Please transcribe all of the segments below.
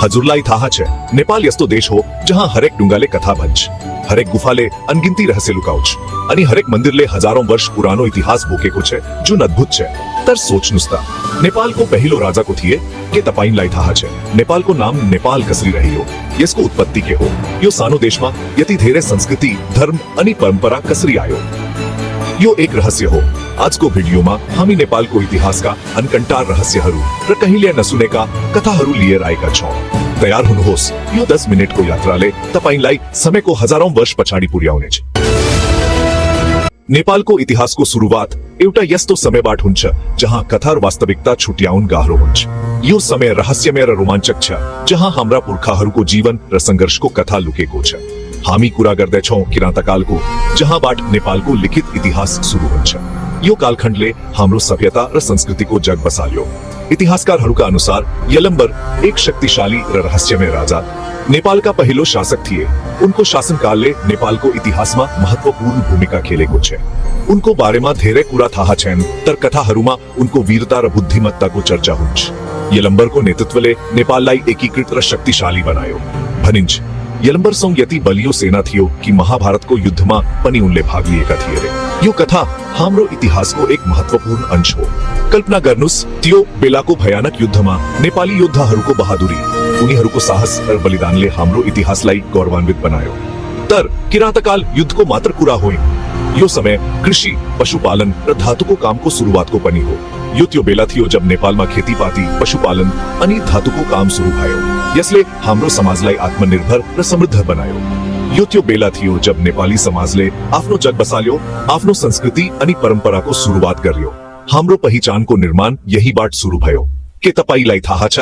हजुरलाई थाहा છે નેપાલ યસ્તો દેશ હો જહાં હરેક ડુંગાલે કથા ભંજ, હરેક ગુફાલે અનગિનતી રહસ્ય લુકાઉચ અને હરેક મંદિરલે હજારો વર્ષ પુરાનો ઇતિહાસ ભૂકેકો છે જો અદ્ભુત છે. तर सोच नुस्ता नेपाल को पहलो राजा को थिए के तपाइन लाई था है. नेपाल को नाम नेपाल कसरी रही हो यसको उत्पत्ति के हो यो सानो देश में यति धेरे संस्कृति धर्म अनि परंपरा कसरी आयो यो एक रहस्य हो. आज को वीडियो में हामी नेपाल को इतिहास का अनकंटार रहस्यहरू र कहिले नसुनेका कथाहरू लिएर आएका छौं. तयार हुनुहोस् यो 10 मिनट को यात्राले तपाईलाई समय को हजारौं वर्ष पछाडि पुर्याउने छ. नेपाल को इतिहास को शुरुआत एउटा यस्तो समयबाट हुन्छ जहाँ कथा र वास्तविकता छुट्याउन गाह्रो हुन्छ. यो समय रहस्यमय र रोमाञ्चक छ जहाँ हाम्रा पुर्खाहरूको जीवन र संघर्षको कथा लुकेको छ. हामी कुरा गर्दैछौं किराँतकालको जहाँबाट नेपालको लिखित इतिहास सुरु हुन्छ. यो कालखण्डले हाम्रो सभ्यता र संस्कृतिको जग बसाल्यो. इतिहासकारहरूका अनुसार यलम्बर एक शक्तिशाली र रहस्यमय राजा नेपालका पहिलो शासक थिए. उनको शासनकालले नेपालको इतिहासमा महत्वपूर्ण भूमिका खेलेको छ. उनको बारेमा धेरै कुरा थाहा छैन तर कथाहरूमा उनको वीरता र बुद्धिमत्ताको चर्चा हुन्छ. यलम्बरको नेतृत्वले नेपाललाई एकीकृत र शक्तिशाली बनायो. भनिन्छ यलम्बरसँग यति बलियो सेना थियो कि महाभारतको युद्धमा पनि उनले भाग लिएका थिए रे. यो कथा हाम्रो इतिहासको एक महत्वपूर्ण अंश हो. कल्पना गर्नुस् त्यो बेलाको भयानक युद्धमा नेपाली योद्धाहरूको बहादुरी, उनीहरूको साहस र बलिदानले हाम्रो इतिहासलाई गौरवान्वित बनायो. तर किराँतकाल युद्धको मात्र कुरा होइन. यो समय कृषि, पशुपालन र धातुको कामको सुरुवातको पनि हो. यो त्यो बेला थियो जब नेपालमा खेतीपाती, पशुपालन अनि धातुको काम सुरु भयो. यसले हाम्रो समाजलाई आत्मनिर्भर र समृद्ध बनायो. यो त्यो बेला थियो जब नेपाली समाजले आफ्नो जग बसाल्यो, आफ्नो संस्कृति अनि परम्पराको सुरुवात गर्यो. हाम्रो पहिचानको निर्माण यहीबाट सुरु भयो. के तपाईलाई थाहा छ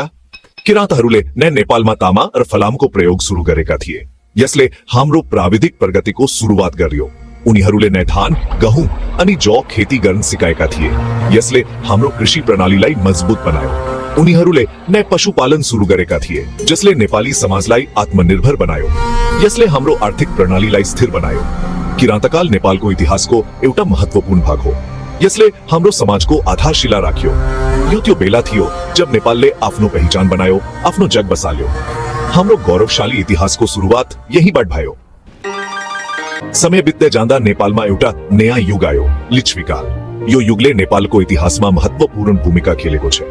किराँतहरूले नै नेपालमा तामा र फलामको प्रयोग सुरु गरेका थिए. यसले हाम्रो प्राविधिक प्रगतिको सुरुवात गर्यो. उनीहरूले नै धान, गहुँ अनि जौ खेती गर्न सिकाएका थिए. यसले हाम्रो कृषि प्रणालीलाई मजबुत बनायो. उनीहरूले नै पशुपालन सुरु गरेका थिए जसले नेपाली समाजलाई आत्मनिर्भर बनायो. यसले हाम्रो आर्थिक प्रणालीलाई स्थिर बनायो. किराँतकाल नेपालको इतिहासको एउटा महत्वपूर्ण भाग हो. यसले हाम्रो समाजको आधारशिला राख्यो. यो त्यो बेला थियो जब नेपालले आफ्नो पहिचान बनायो, आफ्नो जग बसाल्यो. हाम्रो गौरवशाली इतिहासको सुरुवात यहीबाट भयो. समय बित्दै जाँदा नेपालमा एउटा नयाँ युग आयो, लिच्छवीकाल. यो युगले नेपालको इतिहासमा महत्वपूर्ण भूमिका खेलेको छ.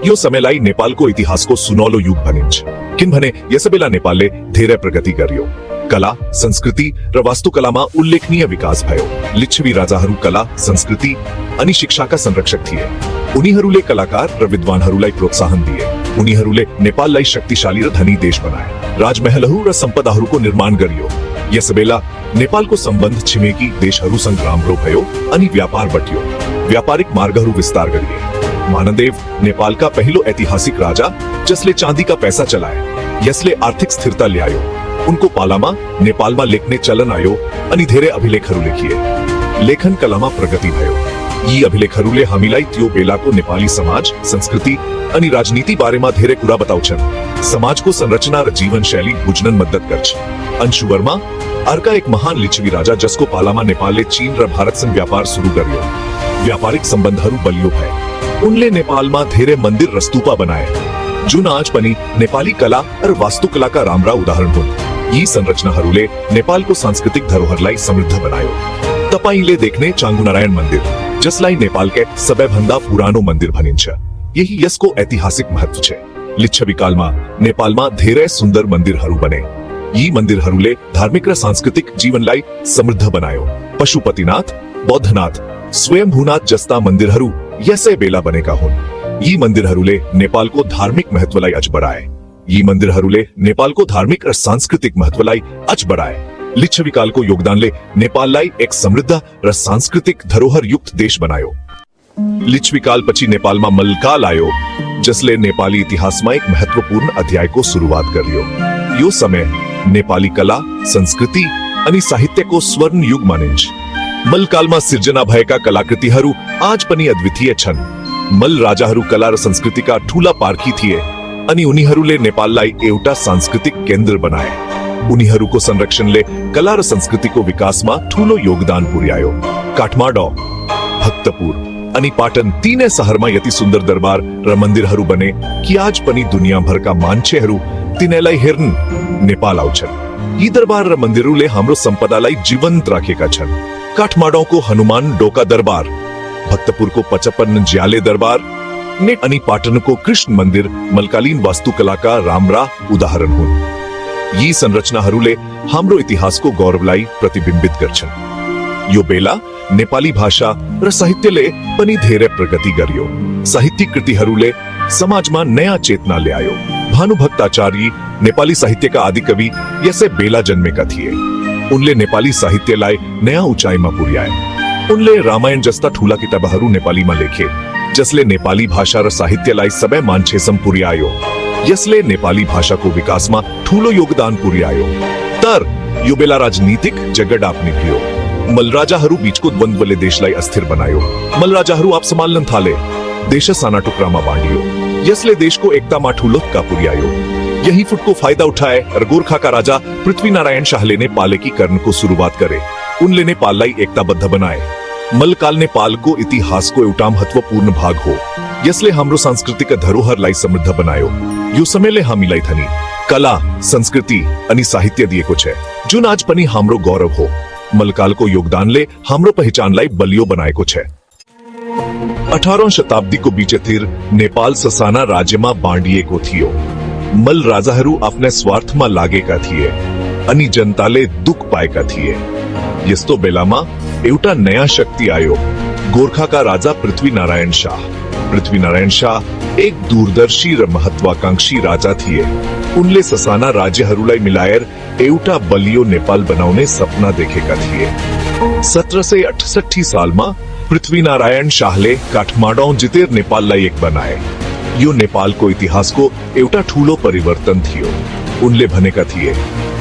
यो समयलाई नेपालको इतिहासको सुनौलो युग भनिन्छ किनभने यसबेला नेपालले धेरै प्रगति गर्यो. कला, संस्कृति र वास्तुकलामा उल्लेखनीय विकास भयो. लिच्छवी राजाहरू कला, संस्कृति अनि शिक्षाका संरक्षक थिए. उनीहरूले कलाकार र विद्वानहरूलाई प्रोत्साहन दिए. उनीहरूले नेपाललाई शक्तिशाली र धनी देश बनाए. राजमहलहरू र सम्पदाहरूको निर्माण गरियो. यसबेला नेपालको सम्बन्ध छिमेकी देशहरूसँग राम्रो भयो अनि व्यापार बट्यो. व्यापारिक मार्गहरू विस्तार गरिए. मानदेव नेपालका पहिलो ऐतिहासिक राजा जसले चाँदीका पैसा चलाए. यसले आर्थिक स्थिरता ल्यायो. उनको पालामा नेपालमा लेख्ने चलन आयो अनि धेरै अभिलेखहरू लेखिए. लेखन कलामा प्रगति भयो. यी अभिलेखहरूले हामीलाई त्यो बेलाको नेपाली समाज, संस्कृति अनि राजनीति बारेमा धेरै कुरा बताउँछन्. समाजको संरचना र जीवनशैली बुझ्न मद्दत गर्छ. अंशु वर्मा अर्का एक महान लिच्छवी राजा जसको पालामा नेपालले चीन र भारतसँग व्यापार सुरु गर्यो. व्यापारिक सम्बन्धहरू बलियो भए. उनले नेपालमा धेरै मन्दिर र स्तूपा बनाए जुन आज पनि नेपाली कला र वास्तुकलाका राम्रा उदाहरण हुन्. यी संरचनाहरूले नेपालको सांस्कृतिक धरोहरलाई समृद्ध बनायो. तपाईले देख्ने चाङ्गुनारायण मन्दिर जसलाई नेपालकै सबैभन्दा पुरानो मन्दिर भनिन्छ, यही यसको ऐतिहासिक महत्व छ. लिच्छवीकालमा नेपालमा धेरै सुन्दर मन्दिरहरू बने. यी मन्दिरहरूले धार्मिक र सांस्कृतिक जीवनलाई समृद्ध बनायो. पशुपतिनाथ, बौद्धनाथ, स्वयंभूनाथ जस्ता मन्दिरहरू यसै बेला बनेका हुन्. यी मन्दिरहरूले नेपालको धार्मिक महत्वलाई अझ बढाए. यी मन्दिरहरूले नेपालको धार्मिक र सांस्कृतिक महत्वलाई अझ बढाए. लिच्छवीकालको योगदानले नेपाललाई एक समृद्ध र सांस्कृतिक धरोहर युक्त देश बनायो. लिच्छवीकालपछि नेपालमा मल्लकाल आयो जसले नेपाली इतिहासमा एक महत्वपूर्ण अध्यायको सुरुवात गर्यो. यो समय नेपाली कला, संस्कृति अनि साहित्यको स्वर्ण युग मानिन्छ. मल्लकालमा सिर्जना भएका कलाकृतिहरू आज पनि अद्वितीय छन्. मल्ल राजाहरू कला र संस्कृतिका ठूला पारखी थिए अनि उनीहरूले नेपाललाई एउटा सांस्कृतिक केन्द्र बनाए. उनीहरूको संरक्षणले कला र संस्कृतिको विकासमा ठूलो योगदान पुर्यायो. काठमाडौँ, भक्तपुर अनि पाटन तीनै शहरमा यति सुन्दर दरबार र मन्दिरहरू बने कि आज पनि दुनियाभरका मान्छेहरू મુક્તિને લઈ હિર્ન નેપાલ આવ છે. ઈ દરબાર મંદિરો લે हमरो संपदा लाई जीवंत रखे का छन. काठमांडू को हनुमान डोका दरबार, भक्तपुर को पचपन ज्याले दरबार ने अनि पाटन को कृष्ण मंदिर मलकालीन वास्तुकला का रामरा उदाहरण हुन्. यी संरचनाहरूले हाम्रो इतिहासको गौरवलाई प्रतिबिम्बित गर्छन्. यो बेला नेपाली भाषा र साहित्यले पनि धेरै प्रगति गर्यो. साहित्यिक कृतिहरूले समाजमा नयाँ चेतना ल्यायो. भानुभक्ताचार्य नेपाली साहित्यका आदिकवि यसै बेला जन्मेका थिए. उनले नेपाली साहित्यलाई नयाँ उचाइमा पुर्याए. उनले रामायण जस्ता ठूला किताबहरू नेपालीमा लेखे, जसले नेपाली भाषा र साहित्यलाई सबै मान्छेसम्म पुर्यायो. यसले नेपाली भाषाको विकासमा ठूलो योगदान पुर्यायो. तर यो बेला राजनीतिक झगडा निक्लियो. मलराजाहरू बीचको द्वन्द्वले देशलाई अस्थिर बनायो. मलराजाहरू आप सम्हाल्न थाले. देश साना टुक्रामा बाँडियो. यसले देशको एकतामा ठूलो धक्का पुर्यायो. यही फुटको फायदा उठाए र गोरखाका राजा पृथ्वीनारायण शाहले नेपाल एकीकरणको सुरुवात गरे. उनले नेपाललाई एकताबद्ध बनाए. मलकाल नेपालको इतिहासको एउटा महत्वपूर्ण भाग हो. यसले हाम्रो सांस्कृतिक धरोहरलाई समृद्ध बनायो. यो समयले हामीलाई धनी कला, संस्कृति अनि साहित्य दिएको छ, जुन आज पनि हाम्रो गौरव हो. मलकालको योगदानले हाम्रो पहिचानलाई बलियो बनाएको छ. 18औं शताब्दीको बीचतिर नेपाल ससाना राज्यमा बाँडिएको थियो. मल राजाहरू आफ्ना स्वार्थमा लागेका थिए अनि जनताले दुख पाएका थिए. यस्तो बेलामा एउटा नयाँ शक्ति आयो. गोरखाका राजा पृथ्वीनारायण शाह. पृथ्वीनारायण शाह एक दूरदर्शी र महत्वाकांक्षी राजा थिए. उनले ससाना राज्यहरूलाई मिलाएर एउटा बलियो नेपाल बनाउने सपना देखेका थिए. 1768 सालमा पृथ्वीनारायण शाहले काठमाडौँ जितेर नेपाललाई एक बनाए. यो नेपालको इतिहासको एउटा ठूलो परिवर्तन थियो. उनले भनेका थिए,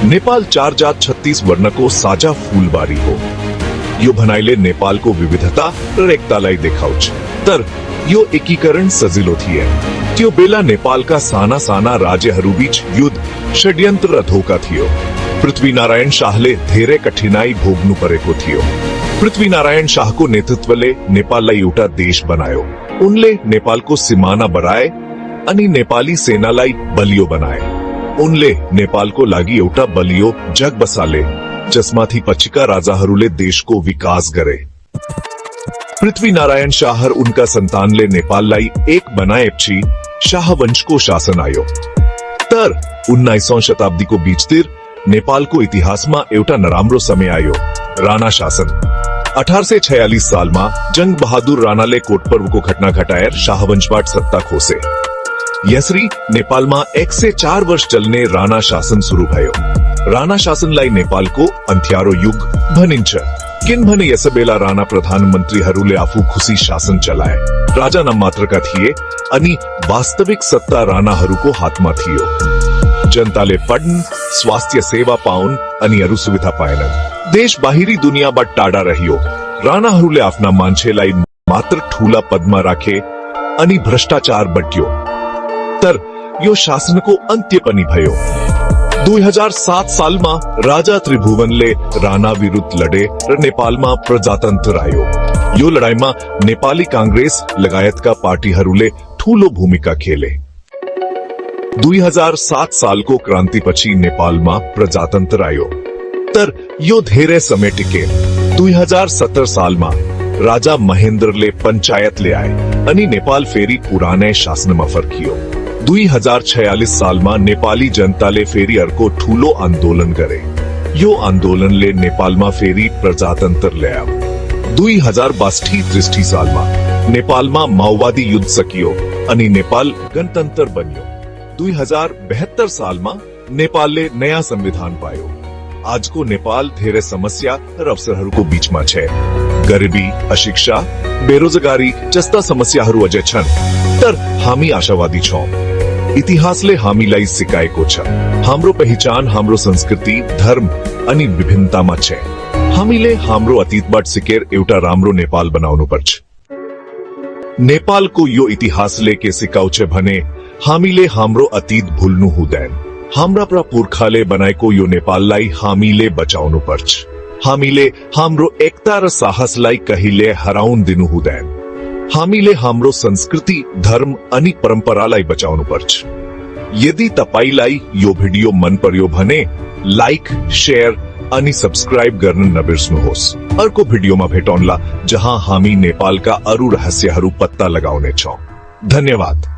नेपाल 4 जात 36 वर्णको साझा फूलबारी हो. यो भनाइले नेपालको विविधता र एकतालाई देखाउँछ. तर यो एकीकरण सजिलो थिएन. त्यो बेला नेपालका साना साना राज्यहरूबीच युद्ध, षड्यन्त्र र धोका थियो. पृथ्वीनारायण शाहले धेरै कठिनाई भोग्नु परेको थियो. पृथ्वीनारायण शाहको नेतृत्वले नेपाललाई एउटा देश बनायो. उनले नेपालको सिमाना बढाए अनि नेपाली सेनालाई बलियो बनाए. उनले नेपालको लागि एउटा बलियो जग बसाले, जसमाथि पछिका राजाहरूले देशको विकास गरे. पृथ्वीनारायण शाह र उनका सन्तानले नेपाललाई एक बनाएपछि शाहवंशको शासन आयो. तर 19औं शताब्दीको बीचतिर नेपालको इतिहासमा एउटा नराम्रो समय आयो, राणा शासन. 1846 सालमा जंग बहादुर राणाले कोटपर्वको घटना घटाएर शाहवंशबाट सत्ता खोसे. यसरी नेपालमा 104 वर्ष चल्ने राणा शासन सुरु भयो. राणा शासनलाई नेपालको अन्त्यारो युग भनिन्छ, किनभने यसबेला राणा प्रधानमन्त्रीहरूले आफू खुसी शासन चलाए. राजा नाम मात्रका थिए अनि वास्तविक सत्ता राणाहरूको हातमा थियो. जनताले पढ्न, स्वास्थ्य सेवा पाउन अनि अरू सुविधा पाएनन्. देश बाहिरी दुनियाँबाट टाढा रह्यो. राणाहरूले आफ्ना मान्छेलाई मात्र ठूला पदमा राखे अनि भ्रष्टाचार बढ्यो. तर यो शासनको अन्त्य पनि भयो. 2007 सालमा राजा त्रिभुवनले राणा विरुद्ध लडे र नेपालमा प्रजातन्त्र आयो. यो लडाईमा नेपाली कांग्रेस लगायतका पार्टीहरूले ठूलो भूमिका खेले. 2007 सालको क्रान्तिपछि नेपालमा प्रजातन्त्र आयो. तर यो धेरै समय टिके. 2017 सालमा राजा महेन्द्रले पञ्चायत ल्याए अनि नेपाल फेरि पुरानै शासनमा फर्कियो. 2046 सालमा नेपाली जनताले फेरि अर्को ठूलो आन्दोलन गरे. यो आन्दोलनले नेपालमा फेरि प्रजातन्त्र ल्यायो. 2062 सालमा नेपालमा माओवादी युद्ध सकियो अनि नेपाल गणतन्त्र बन्यो. 2072 सालमा नेपालले नयाँ संविधान पायो. आजको नेपाल धेरै समस्या र अवसरहरूको बीचमा छ. गरिबी, अशिक्षा, बेरोजगारी जस्ता समस्याहरू अझै छन्. तर हामी आशावादी छौं. इतिहासले हामीलाई सिकाएको छ, हाम्रो पहिचान हाम्रो संस्कृति, धर्म अनि विभिन्नतामा छ. हामीले हाम्रो अतीतबाट सिकेर एउटा राम्रो नेपाल बनाउनुपर्छ. नेपालको यो इतिहासले के सिकाउँछ भने हामीले हाम्रो अतीत भुल्नु हुँदैन. हाम्रा पुर्खाले बनाएको यो नेपाललाई हामीले बचाउनु पर्छ. हामीले हाम्रो एकता र साहसलाई कहिले हराउन दिनु हुँदैन. हामीले हाम्रो संस्कृति, धर्म अनि परम्परालाई बचाउनु पर्छ. यदि तपाईलाई यो भिडियो मन पर्यो भने लाइक, शेयर अनि सब्स्क्राइब गर्न नबिर्सनुहोस्। अर्को भिडियोमा भेटौँला जहाँ हामी नेपालका अरू रहस्यहरू पत्ता लगाउनेछौँ। धन्यवाद।